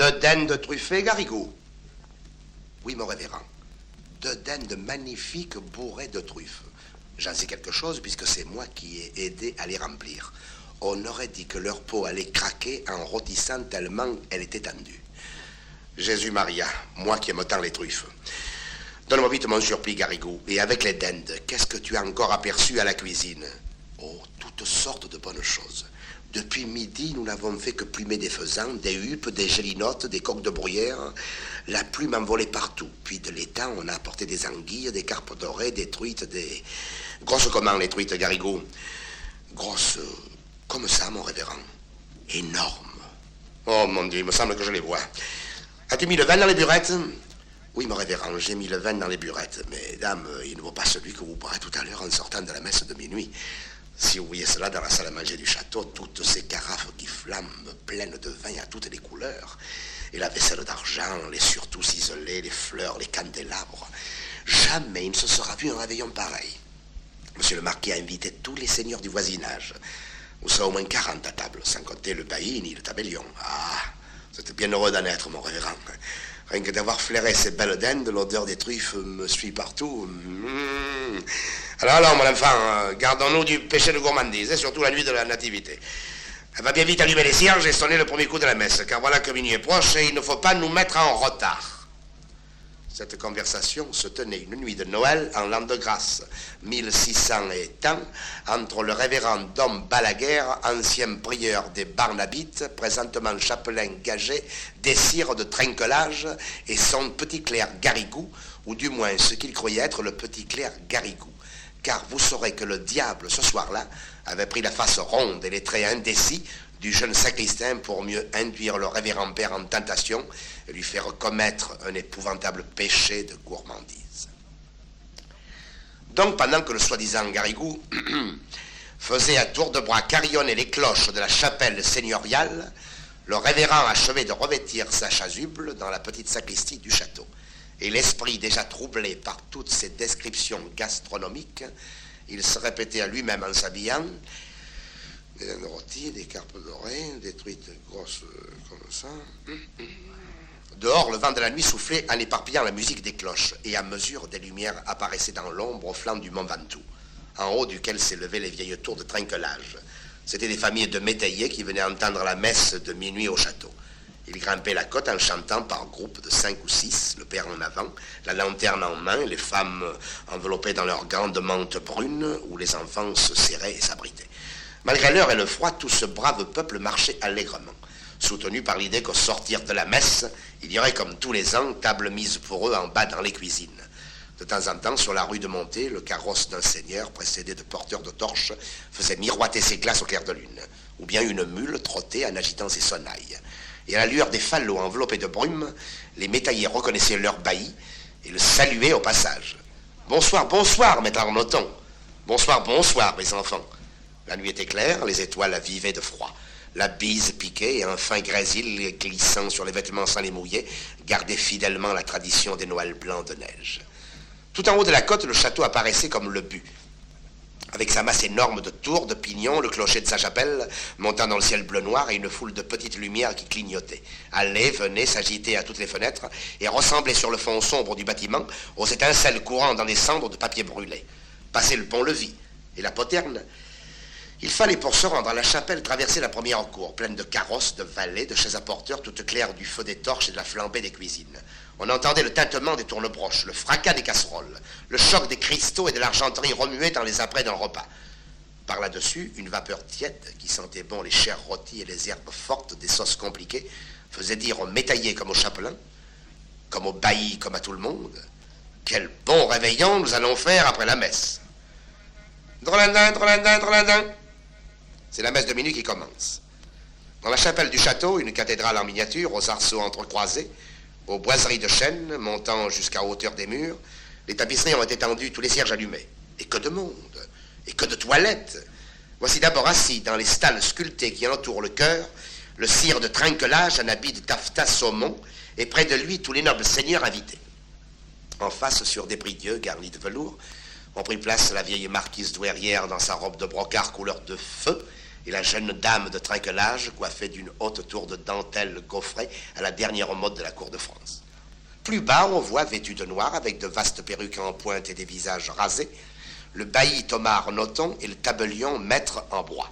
De dinde truffée, Garrigou. Oui, mon révérend. De dinde magnifiques bourrées de truffes. J'en sais quelque chose puisque c'est moi qui ai aidé à les remplir. On aurait dit que leur peau allait craquer en rôtissant tellement elle était tendue. Jésus-Maria, moi qui aime tant les truffes. Donne-moi vite mon surplis, Garrigou. Et avec les dindes, qu'est-ce que tu as encore aperçu à la cuisine? Oh, toutes sortes de bonnes choses. Depuis midi, nous n'avons fait que plumer des faisans, des huppes, des gélinottes, des coqs de bruyère. La plume envolait partout. Puis de l'étang, on a apporté des anguilles, des carpes dorées, des truites, des... Grosses comment, les truites, Garrigou? Grosses comme ça, mon révérend. Énormes. Oh, mon Dieu, il me semble que je les vois. As-tu mis le vin dans les burettes? Oui, mon révérend, j'ai mis le vin dans les burettes. Mais, dame, il ne vaut pas celui que vous boirez tout à l'heure en sortant de la messe de minuit. Si vous voyez cela dans la salle à manger du château, toutes ces carafes qui flambent, pleines de vin à toutes les couleurs, et la vaisselle d'argent, les surtout ciselés, les fleurs, les candélabres. Jamais il ne se sera vu un réveillon pareil. Monsieur le marquis a invité tous les seigneurs du voisinage. Vous serez au moins 40 à table, sans compter le bailli ni le tabellion. Ah, vous êtes bien heureux d'en être, mon révérend. Rien que d'avoir flairé ces belles dindes, l'odeur des truffes me suit partout. Alors, mon enfant, gardons-nous du péché de gourmandise, et surtout la nuit de la nativité. Elle va bien vite allumer les cierges et sonner le premier coup de la messe, car voilà que minuit est proche et il ne faut pas nous mettre en retard. Cette conversation se tenait une nuit de Noël en l'an de grâce, 1600 et tant, entre le révérend Dom Balaguer, ancien prieur des Barnabites, présentement chapelain gagé des sires de Trinquelage, et son petit clerc Garrigou, ou du moins ce qu'il croyait être le petit clerc Garrigou. Car vous saurez que le diable, ce soir-là, avait pris la face ronde et les traits indécis du jeune sacristain pour mieux induire le révérend père en tentation et lui faire commettre un épouvantable péché de gourmandise. Donc, pendant que le soi-disant Garrigou faisait à tour de bras carillonner les cloches de la chapelle seigneuriale, le révérend achevait de revêtir sa chasuble dans la petite sacristie du château. Et l'esprit déjà troublé par toutes ces descriptions gastronomiques, il se répétait à lui-même en s'habillant: des dindes rôties, des carpes dorées, des truites grosses comme ça. Dehors, le vent de la nuit soufflait en éparpillant la musique des cloches, et à mesure des lumières apparaissaient dans l'ombre au flanc du mont Ventoux, en haut duquel s'élevaient les vieilles tours de Trinquelage. C'étaient des familles de métayers qui venaient entendre la messe de minuit au château. Ils grimpaient la côte en chantant par groupes de 5 ou 6, le père en avant, la lanterne en main, les femmes enveloppées dans leurs grandes mantes brunes, où les enfants se serraient et s'abritaient. Malgré l'heure et le froid, tout ce brave peuple marchait allègrement, soutenu par l'idée qu'au sortir de la messe, il y aurait comme tous les ans table mise pour eux en bas dans les cuisines. De temps en temps, sur la rue de Montée, le carrosse d'un seigneur, précédé de porteurs de torches, faisait miroiter ses glaces au clair de lune, ou bien une mule trottait en agitant ses sonnailles. Et à la lueur des falots enveloppés de brume, les métayers reconnaissaient leur bailli et le saluaient au passage. « Bonsoir, bonsoir, maître Arnoton. Bonsoir, bonsoir, mes enfants. » La nuit était claire, les étoiles vivaient de froid. La bise piquait et un fin grésil glissant sur les vêtements sans les mouiller gardait fidèlement la tradition des Noëls blancs de neige. Tout en haut de la côte, le château apparaissait comme le but. Avec sa masse énorme de tours, de pignons, le clocher de sa chapelle, montant dans le ciel bleu-noir et une foule de petites lumières qui clignotaient, allaient, venaient, s'agitaient à toutes les fenêtres et ressemblaient sur le fond sombre du bâtiment aux étincelles courant dans des cendres de papier brûlé. Passé le pont-levis et la poterne, il fallait pour se rendre à la chapelle traverser la première cour, pleine de carrosses, de valets, de chaises à porteurs, toutes claires du feu des torches et de la flambée des cuisines. On entendait le tintement des tournebroches, le fracas des casseroles, le choc des cristaux et de l'argenterie remuée dans les apprêts d'un repas. Par là-dessus, une vapeur tiède qui sentait bon les chairs rôties et les herbes fortes des sauces compliquées faisait dire aux métayers comme aux chapelains, comme aux baillis comme à tout le monde, quel bon réveillon nous allons faire après la messe. Drolandin, drolandin, drolandin. C'est la messe de minuit qui commence. Dans la chapelle du château, une cathédrale en miniature, aux arceaux entrecroisés, aux boiseries de chêne montant jusqu'à hauteur des murs, les tapisseries ont été tendues, tous les cierges allumés. Et que de monde, et que de toilettes. Voici d'abord assis dans les stalles sculptées qui entourent le chœur, le sire de Trinquelage en habit de taffetas saumon, et près de lui tous les nobles seigneurs invités. En face, sur des prie-dieu garnis de velours, ont pris place la vieille marquise douairière dans sa robe de brocart couleur de feu, et la jeune dame de trinquelage coiffée d'une haute tour de dentelle gaufrée à la dernière mode de la cour de France. Plus bas, on voit, vêtus de noir, avec de vastes perruques en pointe et des visages rasés, le bailli Thomas Noton et le tabellion maître en bois.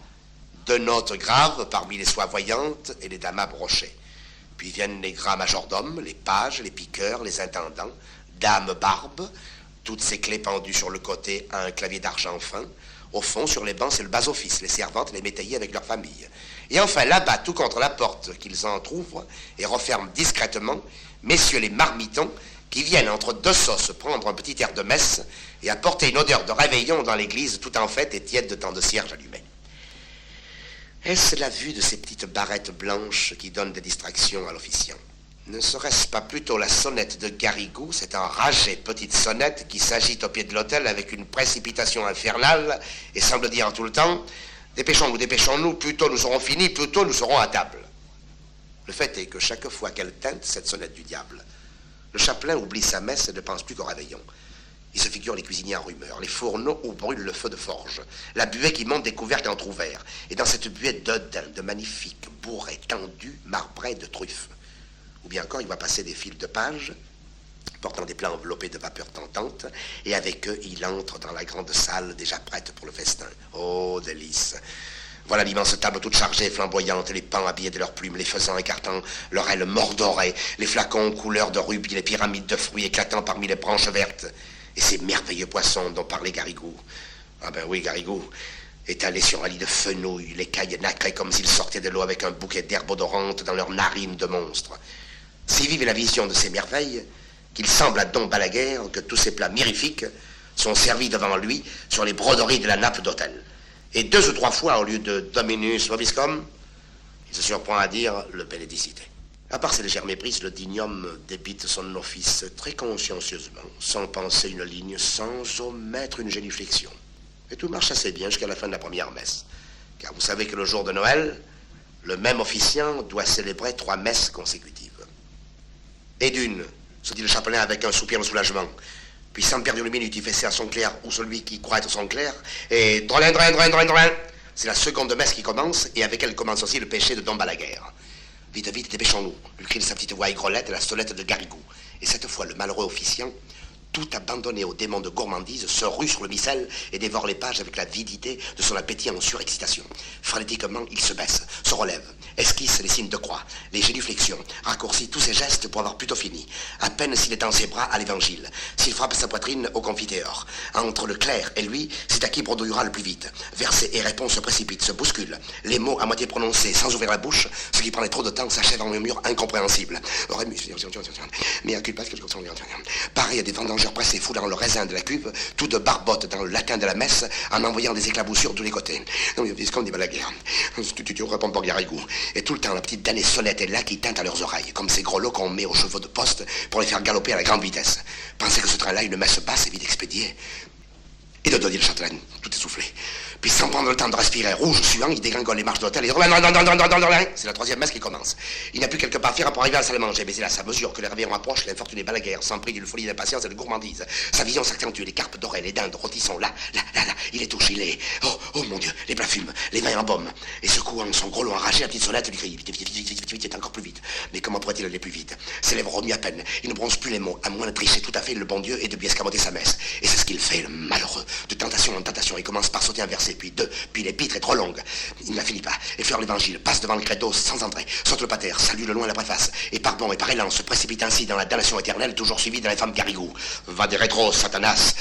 2 notes graves parmi les soies voyantes et les dames à brocher. Puis viennent les grands majordomes, les pages, les piqueurs, les intendants, dames barbes, toutes ces clés pendues sur le côté à un clavier d'argent fin. Au fond, sur les bancs, c'est le bas-office, les servantes et les métayers avec leurs familles. Et enfin, là-bas, tout contre la porte qu'ils entr'ouvrent et referment discrètement, messieurs les marmitons, qui viennent entre 2 sauces prendre un petit air de messe et apporter une odeur de réveillon dans l'église tout en fête et tiède de temps de cierge allumé. Est-ce la vue de ces petites barrettes blanches qui donnent des distractions à l'officiant? Ne serait-ce pas plutôt la sonnette de Garrigou, cette enragée petite sonnette qui s'agite au pied de l'autel avec une précipitation infernale et semble dire tout le temps « Dépêchons-nous, dépêchons-nous, plus tôt nous serons finis, plus tôt nous serons à table ». Le fait est que chaque fois qu'elle teinte cette sonnette du diable, le chapelain oublie sa messe et ne pense plus qu'au réveillon. Il se figure les cuisiniers en rumeur, les fourneaux où brûle le feu de forge, la buée qui monte des couvercles entr'ouverts, et dans cette buée d'odin, de magnifiques bourrées tendues, marbrées de truffes. Ou bien encore, il voit passer des files de pages, portant des plats enveloppés de vapeur tentante, et avec eux, il entre dans la grande salle déjà prête pour le festin. Oh, délice! Voilà l'immense table toute chargée, flamboyante, les pans habillés de leurs plumes, les faisans écartant leurs ailes mordorées, les flacons couleur de rubis, les pyramides de fruits éclatant parmi les branches vertes, et ces merveilleux poissons dont parlait Garrigou. Ah ben oui, Garrigou, étalés sur un lit de fenouil, les cailles nacrées comme s'ils sortaient de l'eau avec un bouquet d'herbes odorantes dans leurs narines de monstres. Si vive est la vision de ces merveilles, qu'il semble à Don Balaguer que tous ces plats mirifiques sont servis devant lui sur les broderies de la nappe d'autel. Et 2 ou 3 fois, au lieu de Dominus Vobiscum, il se surprend à dire le Benedicite. À part ces légères méprises, le digne homme débite son office très consciencieusement, sans penser une ligne, sans omettre une génuflexion. Et tout marche assez bien jusqu'à la fin de la première messe. Car vous savez que le jour de Noël, le même officiant doit célébrer 3 messes consécutives. Et d'une, se dit le chapelain avec un soupir de soulagement. Puis sans perdre une minute, il fait à son clerc ou celui qui croit être son clerc. Et drolin, drolin, drolin, drolin, drolin. C'est la seconde messe qui commence, et avec elle commence aussi le péché de Don Balaguer. Vite, vite, dépêchons-nous, lui crie de sa petite voix aigrelette et la sonnette de Garrigou. Et cette fois, le malheureux officiant, tout abandonné au démon de gourmandise, se rue sur le missel et dévore les pages avec l'avidité de son appétit en surexcitation. Frénétiquement, il se baisse, se relève, esquisse les signes de croix, les génuflexions, raccourcit tous ses gestes pour avoir plutôt fini. À peine s'il étend ses bras à l'évangile, s'il frappe sa poitrine au confiteor. Entre le clerc et lui, c'est à qui bredouillera le plus vite. Versets et réponses se précipitent, se bousculent. Les mots à moitié prononcés sans ouvrir la bouche, ce qui prenait trop de temps, s'achève en murmures incompréhensibles. Mais pareil à des vendangeurs pressés foulant le raisin de la cuve, tout de barbotte dans le latin de la messe, en envoyant des éclaboussures de tous les côtés. Non, mais Viscount dit Balaguer, tu réponds pas Garrigou. Et tout le temps, la petite damnée sonnette est là qui teinte à leurs oreilles, comme ces grelots qu'on met aux chevaux de poste pour les faire galoper à la grande vitesse. Pensez que ce train-là, une messe basse est vite expédiée. Et de dit le châtelaine, tout essoufflé. Puis sans prendre le temps de respirer, rouge, suant, il dégringole les marches de l'hôtel et c'est la 3e messe qui commence. Il n'a plus quelque part à faire pour arriver à la salle à manger, mais c'est là sa mesure que les réveillons approchent, l'infortuné Balaguer s'en prie d'une folie d'impatience et de gourmandise. Sa vision s'accentue, les carpes dorées, les dindes rôtissent là, il est touché, il est... Oh mon Dieu, les plats fument, les vins embaument. Et secouant son gros lot enragé, la petite sonnette lui crie, vite, encore plus vite. Mais comment pourrait-il aller plus vite? Ses lèvres remuent à peine, il ne bronze plus les mots, à moins de tricher tout à fait le bon Dieu et de lui escamoter sa messe. Et c'est ce qu'il fait, le malheureux. De tentation en tentation, il commence par sauter un verset, puis 2, puis l'épître est trop longue. Il ne la finit pas, effleure l'évangile, passe devant le credo sans entrer, saute le pater, salue de loin la préface, et par bond et par élan se précipite ainsi dans la damnation éternelle, toujours suivi de l'infâme Garrigou. Va des rétros, Satanas,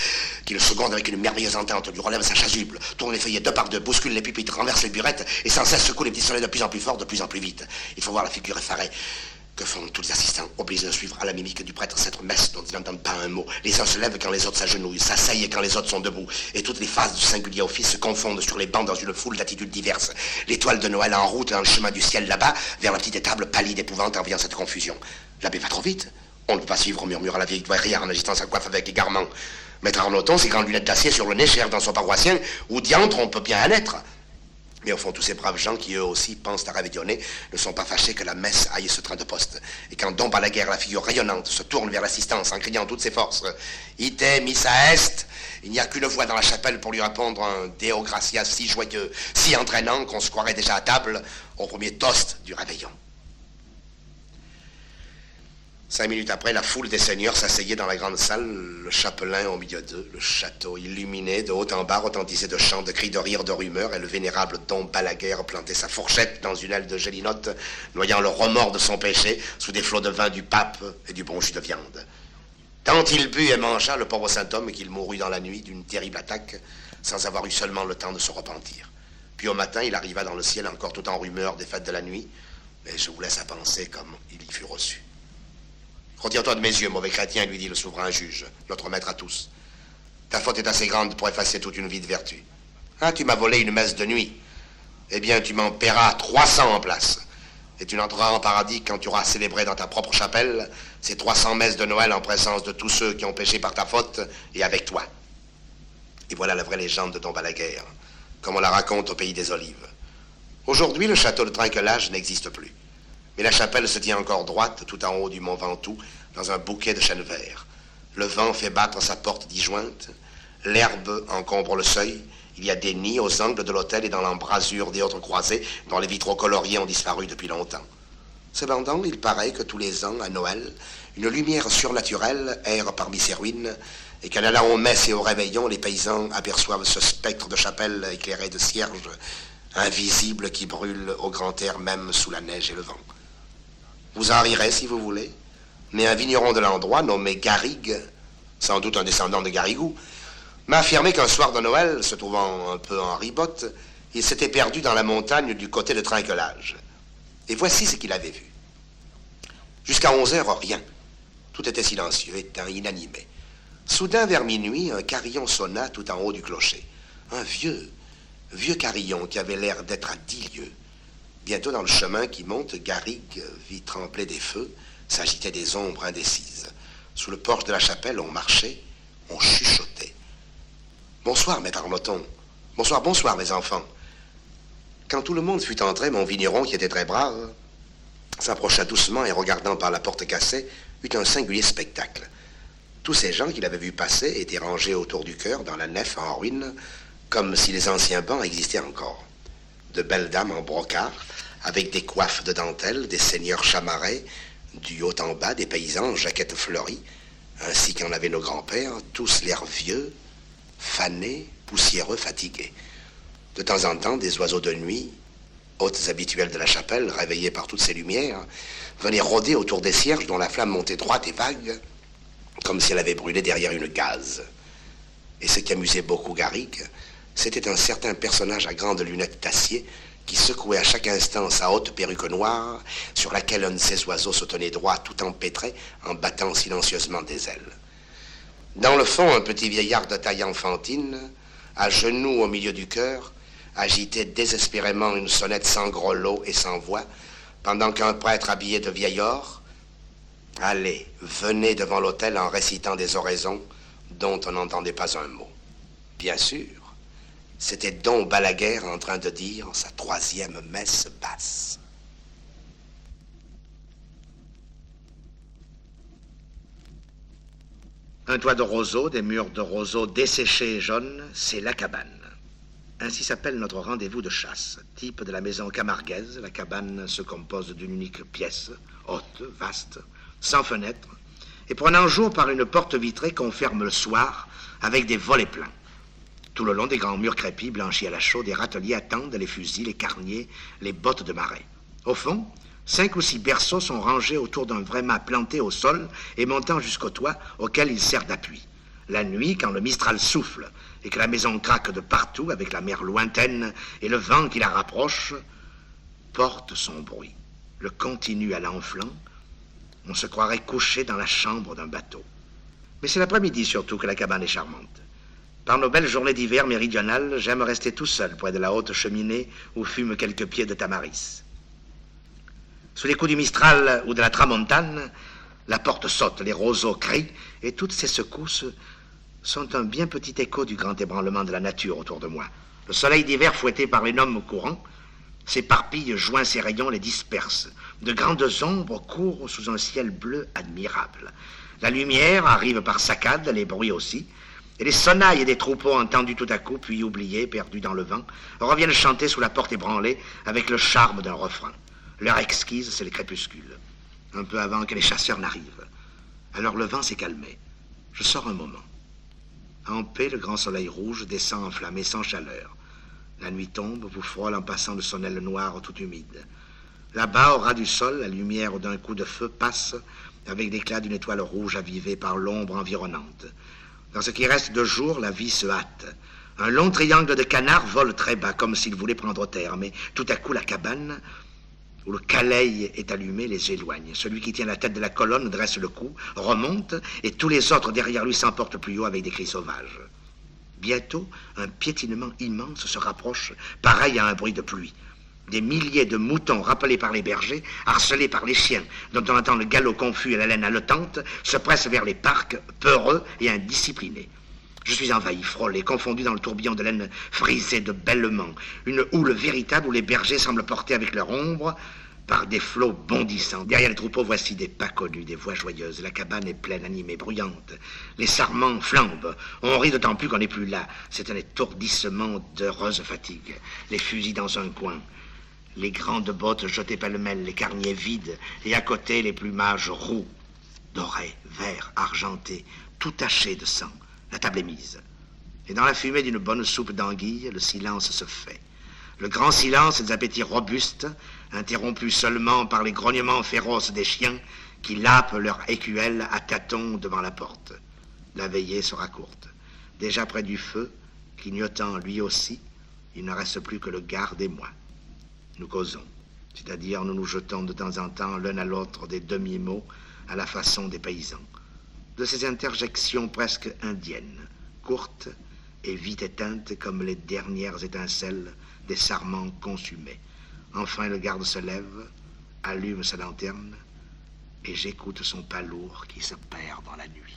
qui le seconde avec une merveilleuse entente, lui relève sa chasuble, tourne les feuillets 2 par 2, bouscule les pupitres, renverse les burettes, et sans cesse secoue les petits sonnets de plus en plus fort, de plus en plus vite. Il faut voir la figure effarée que font tous les assistants, obligés de suivre à la mimique du prêtre cette messe dont ils n'entendent pas un mot. Les uns se lèvent quand les autres s'agenouillent, s'asseyent quand les autres sont debout, et toutes les phases du singulier office se confondent sur les bancs dans une foule d'attitudes diverses. L'étoile de Noël en route dans le chemin du ciel là-bas, vers la petite étable pâlie d'épouvante en voyant cette confusion. L'abbé va trop vite. On ne peut pas suivre, murmura la vieille douairière en agitant sa coiffe avec égarement. Maître Arnoton, ses grandes lunettes d'acier sur le nez, cherche dans son paroissien, où diantre on peut bien en être. Mais au fond, tous ces braves gens qui, eux aussi, pensent à réveillonner, ne sont pas fâchés que la messe aille ce train de poste. Et quand Dom Balaguer, la figure rayonnante, se tourne vers l'assistance en criant toutes ses forces « Ite missa est », il n'y a qu'une voix dans la chapelle pour lui répondre un Deo Gratias si joyeux, si entraînant qu'on se croirait déjà à table au premier toast du réveillon. 5 minutes après, la foule des seigneurs s'asseyait dans la grande salle, le chapelain au milieu d'eux, le château illuminé, de haut en bas retentissait de chants, de cris, de rires, de rumeurs, et le vénérable Dom Balaguer plantait sa fourchette dans une aile de gelinotte, noyant le remords de son péché sous des flots de vin du pape et du bon jus de viande. Tant il but et mangea, le pauvre saint homme, qu'il mourut dans la nuit d'une terrible attaque, sans avoir eu seulement le temps de se repentir. Puis au matin, il arriva dans le ciel encore tout en rumeur des fêtes de la nuit, mais je vous laisse à penser comme il y fut reçu. Retire-toi de mes yeux, mauvais chrétien, lui dit le souverain juge, notre maître à tous. Ta faute est assez grande pour effacer toute une vie de vertu. Ah, tu m'as volé une messe de nuit. Eh bien, tu m'en paieras 300 en place. Et tu n'entreras en paradis quand tu auras célébré dans ta propre chapelle ces 300 messes de Noël en présence de tous ceux qui ont péché par ta faute et avec toi. Et voilà la vraie légende de Dom Balaguer, comme on la raconte au pays des Olives. Aujourd'hui, le château de Trinquelage n'existe plus. Mais la chapelle se tient encore droite, tout en haut du mont Ventoux, dans un bouquet de chênes verts. Le vent fait battre sa porte disjointe, l'herbe encombre le seuil, il y a des nids aux angles de l'autel et dans l'embrasure des autres croisées, dont les vitraux coloriés ont disparu depuis longtemps. Cependant, il paraît que tous les ans, à Noël, une lumière surnaturelle erre parmi ces ruines, et qu'en allant aux messes et aux réveillons, les paysans aperçoivent ce spectre de chapelle éclairé de cierges, invisible qui brûle au grand air même sous la neige et le vent. Vous en rirez si vous voulez, mais un vigneron de l'endroit, nommé Garrigue, sans doute un descendant de Garrigou, m'a affirmé qu'un soir de Noël, se trouvant un peu en ribote, il s'était perdu dans la montagne du côté de Trinquelage. Et voici ce qu'il avait vu. Jusqu'à 11 heures, rien. Tout était silencieux, éteint, inanimé. Soudain, vers minuit, un carillon sonna tout en haut du clocher. Un vieux carillon qui avait l'air d'être à 10 lieues. Bientôt, dans le chemin qui monte, Garrigue vit trembler des feux, s'agitaient des ombres indécises. Sous le porche de la chapelle, on marchait, on chuchotait. « Bonsoir, maître Arnoton. Bonsoir, bonsoir, mes enfants. » Quand tout le monde fut entré, mon vigneron, qui était très brave, s'approcha doucement et, regardant par la porte cassée, eut un singulier spectacle. Tous ces gens qu'il avait vus passer étaient rangés autour du chœur, dans la nef en ruine, comme si les anciens bancs existaient encore. De belles dames en brocart, avec des coiffes de dentelle, des seigneurs chamarrés, du haut en bas, des paysans en jaquettes fleuries, ainsi qu'en avaient nos grands-pères, tous l'air vieux, fanés, poussiéreux, fatigués. De temps en temps, des oiseaux de nuit, hôtes habituels de la chapelle, réveillés par toutes ces lumières, venaient rôder autour des cierges dont la flamme montait droite et vague, comme si elle avait brûlé derrière une gaze. Et ce qui amusait beaucoup Garrigue, c'était un certain personnage à grandes lunettes d'acier qui secouait à chaque instant sa haute perruque noire, sur laquelle un de ces oiseaux se tenait droit tout empêtré en battant silencieusement des ailes. Dans le fond, un petit vieillard de taille enfantine, à genoux au milieu du chœur, agitait désespérément une sonnette sans grelot et sans voix, pendant qu'un prêtre habillé de vieil or allait, venait devant l'autel en récitant des oraisons dont on n'entendait pas un mot. Bien sûr, c'était Dom Balaguer en train de dire sa 3e messe basse. Un toit de roseaux, des murs de roseaux desséchés et jaunes, c'est la cabane. Ainsi s'appelle notre rendez-vous de chasse. Type de la maison camarguaise, la cabane se compose d'une unique pièce, haute, vaste, sans fenêtre, et prenant jour par une porte vitrée qu'on ferme le soir avec des volets pleins. Tout le long des grands murs crépis, blanchis à la chaux, des râteliers attendent les fusils, les carniers, les bottes de marais. Au fond, 5 ou 6 berceaux sont rangés autour d'un vrai mât planté au sol et montant jusqu'au toit auquel il sert d'appui. La nuit, quand le mistral souffle et que la maison craque de partout avec la mer lointaine et le vent qui la rapproche, porte son bruit. Le continu à l'enflant, on se croirait couché dans la chambre d'un bateau. Mais c'est l'après-midi surtout que la cabane est charmante. Par nos belles journées d'hiver méridionales, j'aime rester tout seul près de la haute cheminée où fument quelques pieds de tamaris. Sous les coups du mistral ou de la tramontane, la porte saute, les roseaux crient, et toutes ces secousses sont un bien petit écho du grand ébranlement de la nature autour de moi. Le soleil d'hiver, fouetté par l'énorme courant, s'éparpille, joint ses rayons, les disperse. De grandes ombres courent sous un ciel bleu admirable. La lumière arrive par saccades, les bruits aussi, et les sonnailles des troupeaux entendus tout à coup, puis oubliés, perdus dans le vent, reviennent chanter sous la porte ébranlée avec le charme d'un refrain. L'heure exquise, c'est le crépuscule, un peu avant que les chasseurs n'arrivent. Alors le vent s'est calmé. Je sors un moment. En paix, le grand soleil rouge descend enflammé sans chaleur. La nuit tombe, vous frôle en passant de son aile noire toute humide. Là-bas, au ras du sol, la lumière d'un coup de feu passe avec l'éclat d'une étoile rouge avivée par l'ombre environnante. Dans ce qui reste de jour, la vie se hâte. Un long triangle de canards vole très bas, comme s'il voulait prendre terre, mais tout à coup, la cabane où le caleil est allumé les éloigne. Celui qui tient la tête de la colonne dresse le cou, remonte, et tous les autres derrière lui s'emportent plus haut avec des cris sauvages. Bientôt, un piétinement immense se rapproche, pareil à un bruit de pluie. Des milliers de moutons rappelés par les bergers, harcelés par les chiens, dont on entend le galop confus et la laine haletante, se pressent vers les parcs, peureux et indisciplinés. Je suis envahi, frôlé, confondu dans le tourbillon de laine frisée de bêlements, une houle véritable où les bergers semblent porter avec leur ombre par des flots bondissants. Derrière les troupeaux, voici des pas connus, des voix joyeuses. La cabane est pleine, animée, bruyante. Les sarments flambent. On rit d'autant plus qu'on n'est plus là. C'est un étourdissement d'heureuse fatigue. Les fusils dans un coin, les grandes bottes jetées pêle-mêle, les carniers vides, et à côté les plumages roux, dorés, verts, argentés, tout taché de sang. La table est mise. Et dans la fumée d'une bonne soupe d'anguille, le silence se fait. Le grand silence des appétits robustes, interrompu seulement par les grognements féroces des chiens qui lapent leur écuelle à tâtons devant la porte. La veillée sera courte. Déjà près du feu, clignotant lui aussi, il ne reste plus que le garde et moi. Nous causons, c'est-à-dire nous nous jetons de temps en temps l'un à l'autre des demi-mots à la façon des paysans. De ces interjections presque indiennes, courtes et vite éteintes comme les dernières étincelles des sarments consumés. Enfin, le garde se lève, allume sa lanterne, et j'écoute son pas lourd qui se perd dans la nuit.